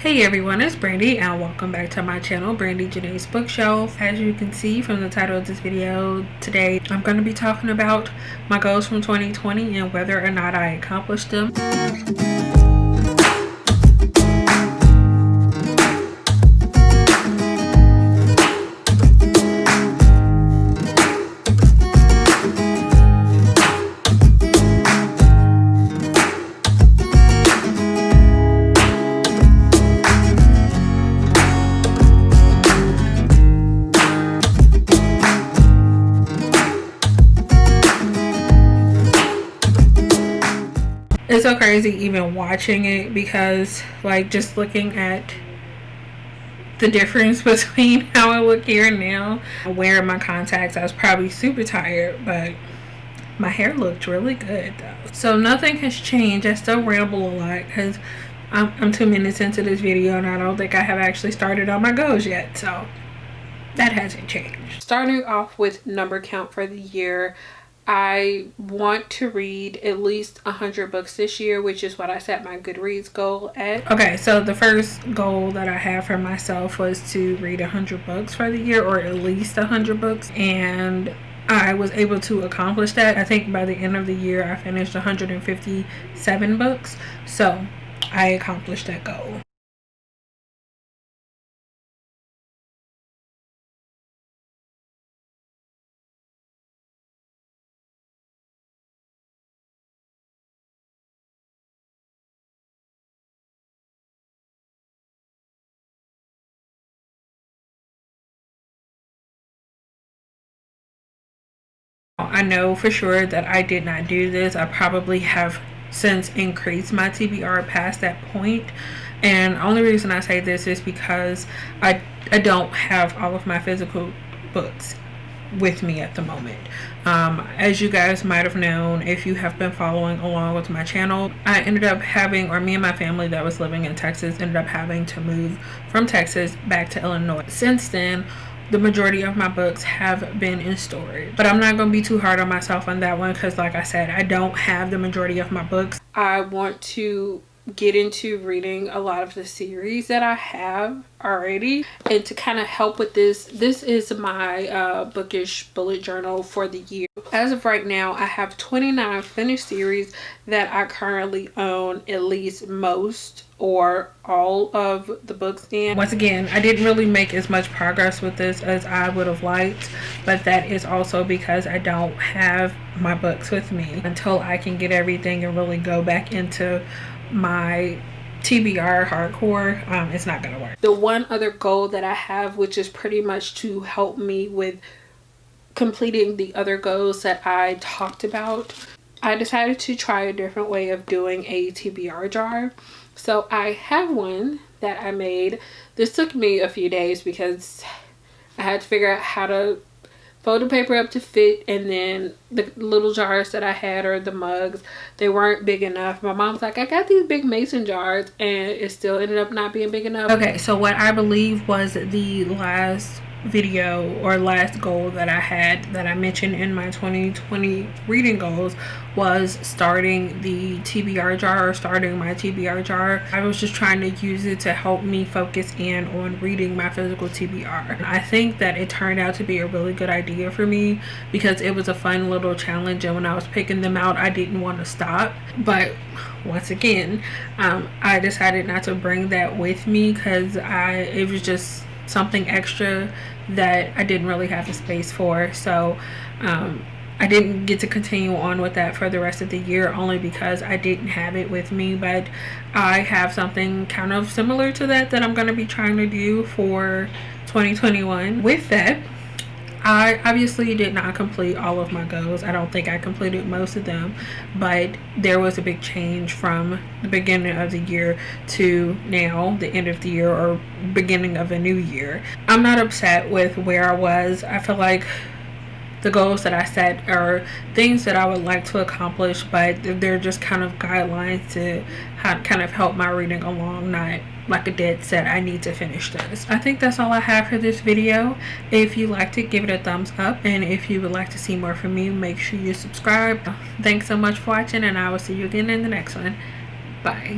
Hey everyone, it's Brandy and welcome back to my channel, Brandy Janae's Bookshelf. As you can see from the title of this video, today I'm going to be talking about my goals from 2020 and whether or not I accomplished them. It's so crazy even watching it because, like, just looking at the difference between how I look here and now. Wearing my contacts, I was probably super tired, but my hair looked really good though. So nothing has changed. I still ramble a lot because I'm 2 minutes into this video and I don't think I have actually started on my goals yet. So that hasn't changed. Starting off with number count for the year, I want to read at least 100 books this year, which is what I set my Goodreads goal at. Okay, so the first goal that I have for myself was to read 100 books for the year, or at least 100 books, and I was able to accomplish that. I think by the end of the year I finished 157 books, so I accomplished that goal. I know for sure that I did not do this. I probably have since increased my TBR past that point, and the only reason I say this is because I don't have all of my physical books with me at the moment. As you guys might have known if you have been following along with my channel, I ended up having, or me and my family that was living in Texas ended up having to move from Texas back to Illinois. Since then, the majority of my books have been in storage, but I'm not going to be too hard on myself on that one because, like I said, I don't have the majority of my books. I want to get into reading a lot of the series that I have already, and to kind of help with this is my bookish bullet journal for the year. As of right now, I have 29 finished series that I currently own at least most or all of the books in. Once again, I didn't really make as much progress with this as I would have liked, but that is also because I don't have my books with me. Until I can get everything and really go back into my TBR hardcore, it's not gonna work. The one other goal that I have, which is pretty much to help me with completing the other goals that I talked about, I decided to try a different way of doing a TBR jar. So I have one that I made. This took me a few days because I had to figure out how to fold the paper up to fit, and then the little jars that I had, or the mugs, they weren't big enough. My mom's like, I got these big mason jars, and it still ended up not being big enough. Okay, so what I believe was the last video or last goal that I had that I mentioned in my 2020 reading goals was starting the TBR jar, or starting my TBR jar. I was just trying to use it to help me focus in on reading my physical TBR. And I think that it turned out to be a really good idea for me because it was a fun little challenge, and when I was picking them out I didn't want to stop. But once again, I decided not to bring that with me because it was just something extra that I didn't really have the space for. So I didn't get to continue on with that for the rest of the year, only because I didn't have it with me. But I have something kind of similar to that I'm going to be trying to do for 2021. With that, I obviously did not complete all of my goals. I don't think I completed most of them, but there was a big change from the beginning of the year to now, the end of the year or beginning of a new year. I'm not upset with where I was. I feel like the goals that I set are things that I would like to accomplish, but they're just kind of guidelines to kind of help my reading along, not like a dead set I need to finish this. I think that's all I have for this video. If you liked it, give it a thumbs up, and if you would like to see more from me, make sure you subscribe. Thanks so much for watching, and I will see you again in the next one. Bye.